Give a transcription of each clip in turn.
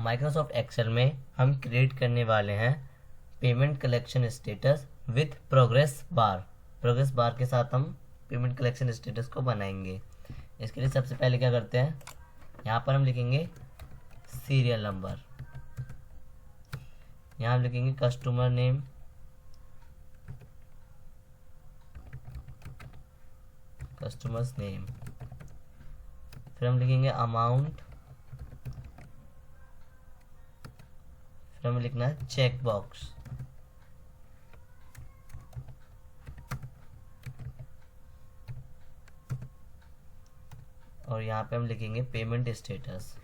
Microsoft Excel में हम create करने वाले हैं payment collection status with progress bar. Progress bar के साथ हम पेमेंट कलेक्शन स्टेटस को बनाएंगे। इसके लिए सबसे पहले क्या करते हैं, यहाँ पर हम लिखेंगे सीरियल नंबर, यहाँ हम लिखेंगे कस्टमर नेम, कस्टमर्स नेम, फिर हम लिखेंगे अमाउंट, फिर हमें लिखना है चेक बॉक्स, और यहाँ पे हम लिखेंगे पेमेंट स्टेटस।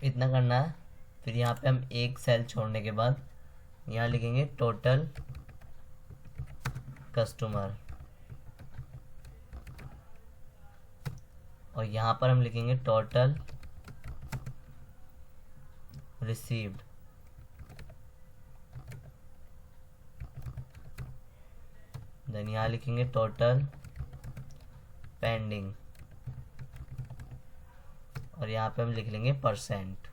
इतना करना है। फिर यहाँ पे हम एक सेल छोड़ने के बाद यहाँ लिखेंगे टोटल कस्टमर, और यहाँ पर हम लिखेंगे टोटल रिसीव्ड, देन यहाँ लिखेंगे टोटल पेंडिंग, और यहाँ पे हम लिख लेंगे परसेंट।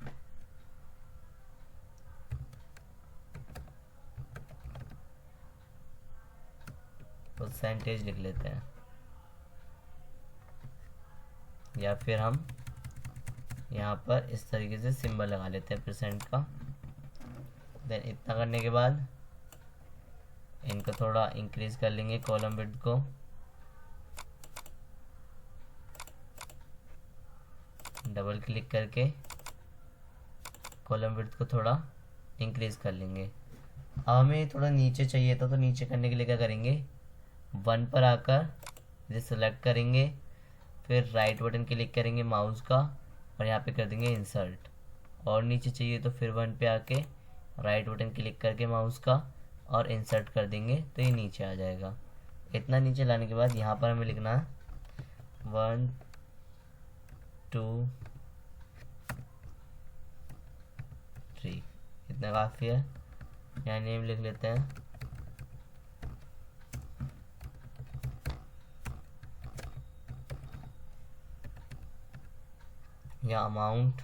परसेंटेज लिख लेते हैं, या फिर हम यहाँ पर इस तरीके से सिंबल लगा लेते हैं परसेंट का। देन इतना करने के बाद इनको थोड़ा इंक्रीज कर लेंगे कॉलम विड्थ को, डबल क्लिक करके कॉलम विड्थ को थोड़ा इंक्रीज कर लेंगे। अब हमें थोड़ा नीचे चाहिए था, तो नीचे करने के लिए क्या करेंगे, 1 पर आकर इसे सेलेक्ट करेंगे, फिर राइट बटन क्लिक करेंगे माउस का और यहाँ पे कर देंगे इंसर्ट, और नीचे चाहिए तो फिर 1 पे आके राइट बटन क्लिक करके माउस का और इंसर्ट कर देंगे तो ये नीचे आ जाएगा। इतना नीचे लाने के बाद यहाँ पर हमें लिखना है 1 2 3, इतना काफ़ी है। यहाँ नेम लिख लेते हैं, या अमाउंट,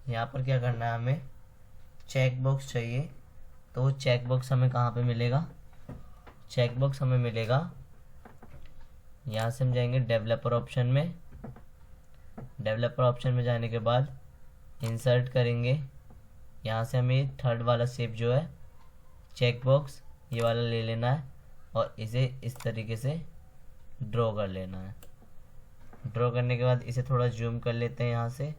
यहाँ पर क्या करना है, हमें चेक बॉक्स चाहिए। तो वो चेक बॉक्स हमें कहाँ पे मिलेगा, चेक बॉक्स हमें मिलेगा यहाँ से हम जाएंगे डेवलपर ऑप्शन में, डेवलपर ऑप्शन में जाने के बाद इंसर्ट करेंगे, यहाँ से हमें थर्ड वाला शेप जो है चेक बॉक्स ये वाला ले लेना है और इसे इस तरीके से ड्रॉ कर लेना है। ड्रॉ करने के बाद इसे थोड़ा जूम कर लेते हैं यहाँ से,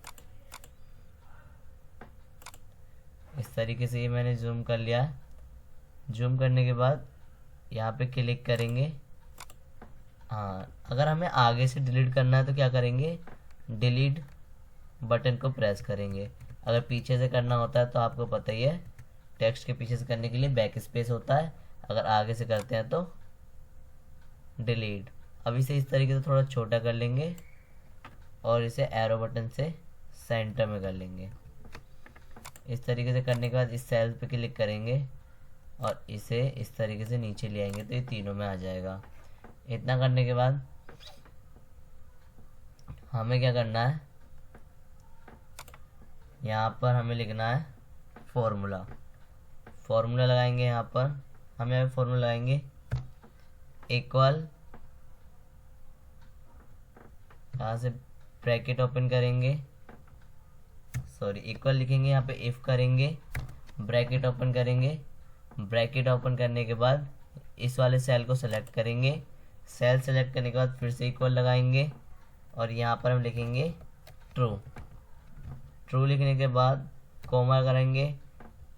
इस तरीके से ये मैंने जूम कर लिया है। जूम करने के बाद यहाँ पे क्लिक करेंगे। हाँ, अगर हमें आगे से डिलीट करना है तो क्या करेंगे, डिलीट बटन को प्रेस करेंगे। अगर पीछे से करना होता है तो आपको पता ही है, टेक्स्ट के पीछे से करने के लिए बैक स्पेस होता है, अगर आगे से करते हैं तो डिलीट। अब इसे इस तरीके से थोड़ा छोटा कर लेंगे और इसे एरो बटन से सेंटर में कर लेंगे। इस तरीके से करने के बाद इस सेल पे क्लिक करेंगे और इसे इस तरीके से नीचे ले आएंगे तो ये तीनों में आ जाएगा। इतना करने के बाद हमें क्या करना है, यहाँ पर हमें लिखना है फॉर्मूला। फॉर्मूला लगाएंगे, यहाँ पर हम यहाँ फॉर्मूला लगाएंगे इक्वल, यहाँ से ब्रैकेट ओपन करेंगे, सॉरी इक्वल लिखेंगे, यहाँ पे इफ करेंगे, ब्रैकेट ओपन करेंगे। ब्रैकेट ओपन करने के बाद इस वाले सेल को सेलेक्ट करेंगे, सेल सेलेक्ट करने के बाद फिर से इक्वल लगाएंगे और यहाँ पर हम लिखेंगे ट्रू। ट्रू लिखने के बाद कोमा करेंगे,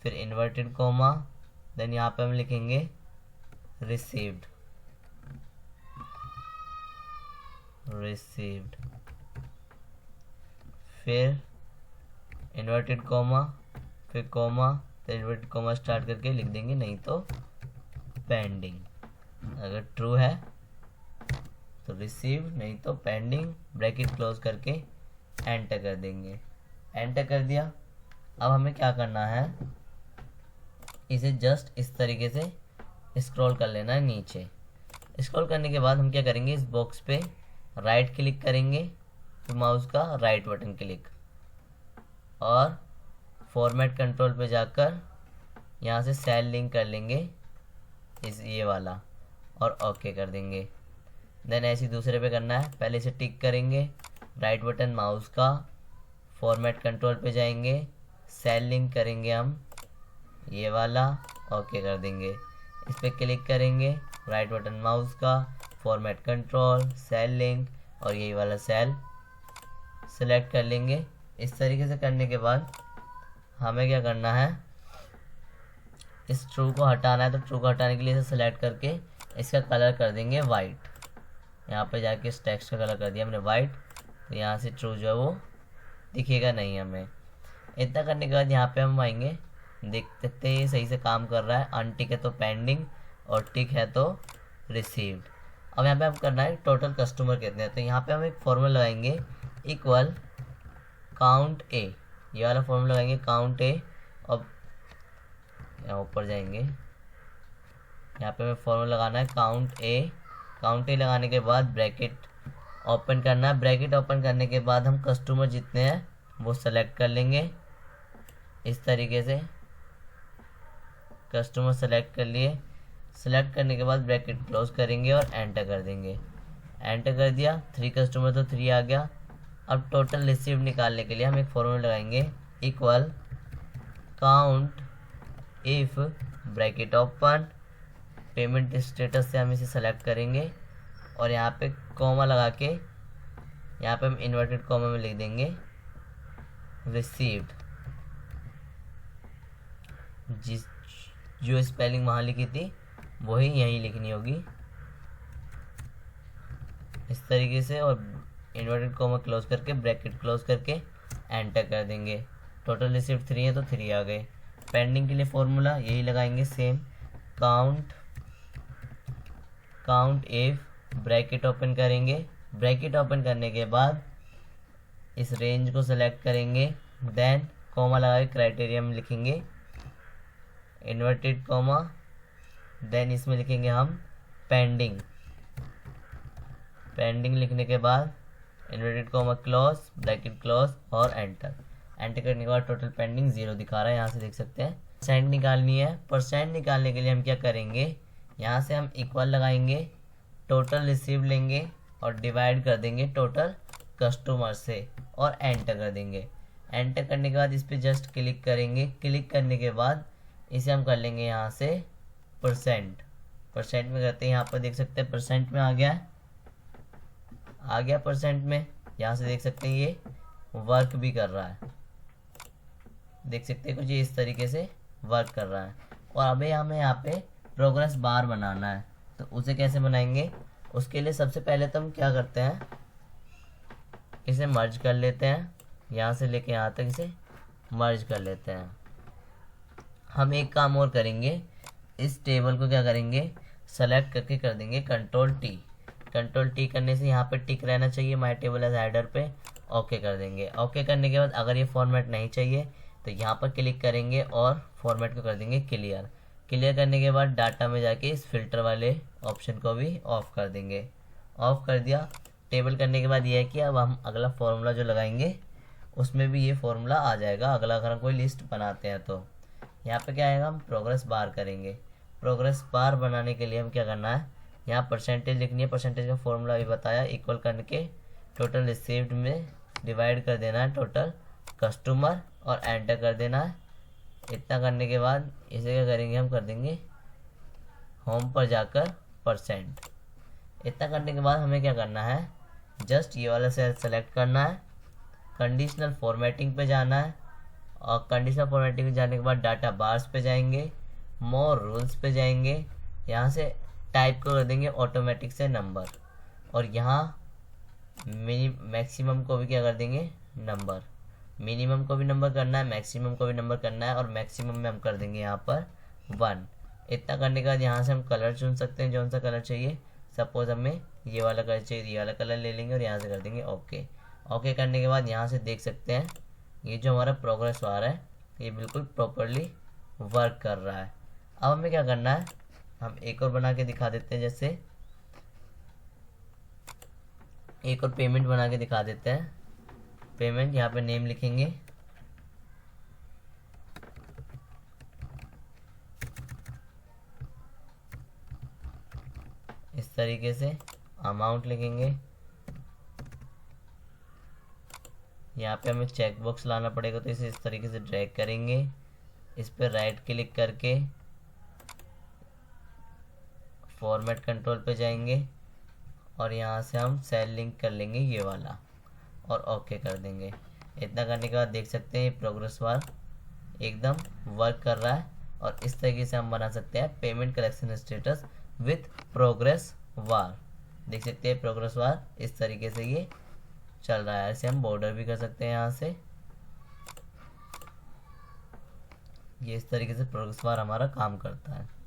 फिर इन्वर्टेड कोमा, देन यहाँ पे हम लिखेंगे रिसीव्ड, रिसीव्ड, फिर इन्वर्टेड कोमा, फिर कोमा, तो इन्वर्टेड कोमा स्टार्ट करके लिख देंगे, नहीं तो पेंडिंग। अगर ट्रू है रिसीव, नहीं तो पेंडिंग, ब्रैकेट क्लोज करके एंटर कर देंगे। एंटर कर दिया। अब हमें क्या करना है, इसे जस्ट इस तरीके से स्क्रॉल कर लेना है नीचे। स्क्रॉल करने के बाद हम क्या करेंगे, इस बॉक्स पे राइट क्लिक करेंगे, फिर माउस का राइट बटन क्लिक और फॉर्मेट कंट्रोल पे जाकर यहाँ से सेल लिंक कर लेंगे इस ये वाला और ओके कर देंगे। देन ऐसे ही दूसरे पे करना है, पहले इसे टिक करेंगे, राइट बटन माउस का, फॉर्मेट कंट्रोल पे जाएंगे, सेल लिंक करेंगे हम ये वाला, ओके कर देंगे। इस पर क्लिक करेंगे, राइट बटन माउस का, फॉर्मेट कंट्रोल, सेल लिंक और यही वाला सेल सेलेक्ट कर लेंगे। इस तरीके से करने के बाद हमें क्या करना है, इस ट्रू को हटाना है, तो ट्रू को हटाने के लिए इसे सेलेक्ट करके इसका कलर कर देंगे वाइट। यहाँ पे जाके इस टेक्स्ट का कलर कर दिया हमने वाइट, तो यहाँ से ट्रू जो है वो दिखेगा नहीं हमें। इतना करने के बाद यहाँ पे हम आएंगे, देख सकते हैं सही से काम कर रहा है, अनटिक है तो पेंडिंग और टिक है तो रिसीव्ड। अब यहाँ पे हम करना है टोटल कस्टमर कितने हैं, तो यहाँ पे हम एक फॉर्मूला लगाएंगे इक्वल काउंट ए, ये वाला फॉर्मूला लगाएंगे काउंट ए। अब यहाँ ऊपर जाएंगे, यहाँ पे हमें फॉर्मूला लगाना है काउंट ए। काउंट ए लगाने के बाद ब्रैकेट ओपन करना है, ब्रैकेट ओपन करने के बाद हम कस्टमर जितने हैं वो सेलेक्ट कर लेंगे इस तरीके से। कस्टमर सेलेक्ट कर लिए, सेलेक्ट करने के बाद ब्रैकेट क्लोज करेंगे और एंटर कर देंगे। एंटर कर दिया, 3 कस्टमर तो 3 आ गया। अब टोटल रिसीव निकालने के लिए हम एक फॉर्मूला लगाएंगे equal count if bracket open, payment status से हम इसे सेलेक्ट करेंगे और यहाँ पे कॉमा लगा के यहाँ पे हम इन्वर्टेड कॉमा में लिख देंगे रिसीव्ड। जो स्पेलिंग वहाँ लिखी थी वही यहीं लिखनी होगी इस तरीके से, और इन्वर्टेड कॉमा क्लोज करके ब्रैकेट क्लोज करके एंटर कर देंगे। टोटल रिसीव्ड 3 है तो 3 आ गए। पेंडिंग के लिए फॉर्मूला यही लगाएंगे same, count if bracket open करेंगे, ब्रैकेट ओपन करने के बाद इस रेंज को सेलेक्ट करेंगे, देन कॉमा लगा के क्राइटेरिया में लिखेंगे इन्वर्टेड कॉमा, देन इसमें लिखेंगे हम पेंडिंग। पेंडिंग लिखने के बाद inverted comma close, bracket close और एंटर। एंटर करने के बाद टोटल पेंडिंग 0 दिखा रहा है, यहाँ से देख सकते हैं। परसेंट निकालनी है, परसेंट निकालने के लिए हम क्या करेंगे, यहाँ से हम इक्वल लगाएंगे, टोटल रिसीव लेंगे और डिवाइड कर देंगे टोटल कस्टमर से और एंटर कर देंगे। एंटर करने के बाद इस पर जस्ट क्लिक करेंगे, क्लिक करने के बाद इसे हम कर लेंगे यहाँ से परसेंट में करते हैं। यहाँ पर देख सकते हैं परसेंट में आ गया परसेंट में। यहाँ से देख सकते हैं ये वर्क भी कर रहा है, देख सकते हैं कुछ इस तरीके से वर्क कर रहा है। और अभी हमें यहाँ पे प्रोग्रेस बार बनाना है, तो उसे कैसे बनाएंगे, उसके लिए सबसे पहले तो हम क्या करते हैं, इसे मर्ज कर लेते हैं, यहाँ से लेके यहाँ तक इसे मर्ज कर लेते हैं। हम एक काम और करेंगे, इस टेबल को क्या करेंगे, सेलेक्ट करके कर देंगे कंट्रोल टी करने से यहाँ पे टिक रहना चाहिए माय टेबल एज हेडर पे, ओके कर देंगे। ओके करने के बाद अगर ये फॉर्मेट नहीं चाहिए तो यहाँ पर क्लिक करेंगे और फॉर्मेट को कर देंगे क्लियर करने के बाद डाटा में जाके इस फिल्टर वाले ऑप्शन को भी ऑफ कर देंगे। ऑफ कर दिया। टेबल करने के बाद ये है कि अब हम अगला फॉर्मूला जो लगाएंगे उसमें भी ये फॉर्मूला आ जाएगा, अगला अगर हम कोई लिस्ट बनाते हैं तो। यहाँ पे क्या आएगा, हम प्रोग्रेस बार करेंगे। प्रोग्रेस बार बनाने के लिए हम क्या करना है, यहाँ परसेंटेज लिखनी है, परसेंटेज का फॉर्मूला भी बताया, इक्वल करके टोटल रिसीव्ड में डिवाइड कर देना है टोटल कस्टमर और एंटर कर देना है। इतना करने के बाद इसे क्या करेंगे, हम कर देंगे होम पर जाकर परसेंट। इतना करने के बाद हमें क्या करना है, जस्ट ये वाला सेल सेलेक्ट करना है, कंडीशनल फॉर्मेटिंग पे जाना है और कंडीशनल फॉर्मेटिंग पे जाने के बाद डाटा बार्स पे जाएंगे, मोर रूल्स पे जाएंगे, यहाँ से टाइप को कर देंगे ऑटोमेटिक से नंबर और यहाँ मैक्सिमम को भी क्या कर देंगे नंबर। मिनिमम को भी नंबर करना है, मैक्सिमम को भी नंबर करना है और मैक्सिमम में हम कर देंगे यहाँ पर 1। इतना करने के बाद यहाँ से हम कलर चुन सकते हैं, जौन सा कलर चाहिए सपोज हमें ये वाला कलर चाहिए, ये वाला कलर ले लेंगे और यहाँ से कर देंगे ओके। ओके करने के बाद यहाँ से देख सकते हैं ये जो हमारा प्रोग्रेस बार है ये बिल्कुल प्रॉपरली वर्क कर रहा है। अब हमें क्या करना है, हम एक और बना के दिखा देते हैं, जैसे एक और पेमेंट बना के दिखा देते हैं। पेमेंट, यहाँ पे नेम लिखेंगे, इस तरीके से अमाउंट लिखेंगे। यहाँ पे हमें चेक बॉक्स लाना पड़ेगा, तो इसे इस तरीके से ड्रैग करेंगे, इस पर राइट क्लिक करके फॉर्मेट कंट्रोल पे जाएंगे और यहाँ से हम सेल लिंक कर लेंगे ये वाला और ओके कर देंगे। इतना करने के बाद देख सकते हैं प्रोग्रेस बार एकदम वर्क कर रहा है। और इस तरीके से हम बना सकते हैं payment collection status with progress bar. देख सकते हैं प्रोग्रेस बार इस तरीके से ये चल रहा है। ऐसे हम बॉर्डर भी कर सकते हैं, यहाँ से ये इस तरीके से प्रोग्रेस बार हमारा काम करता है।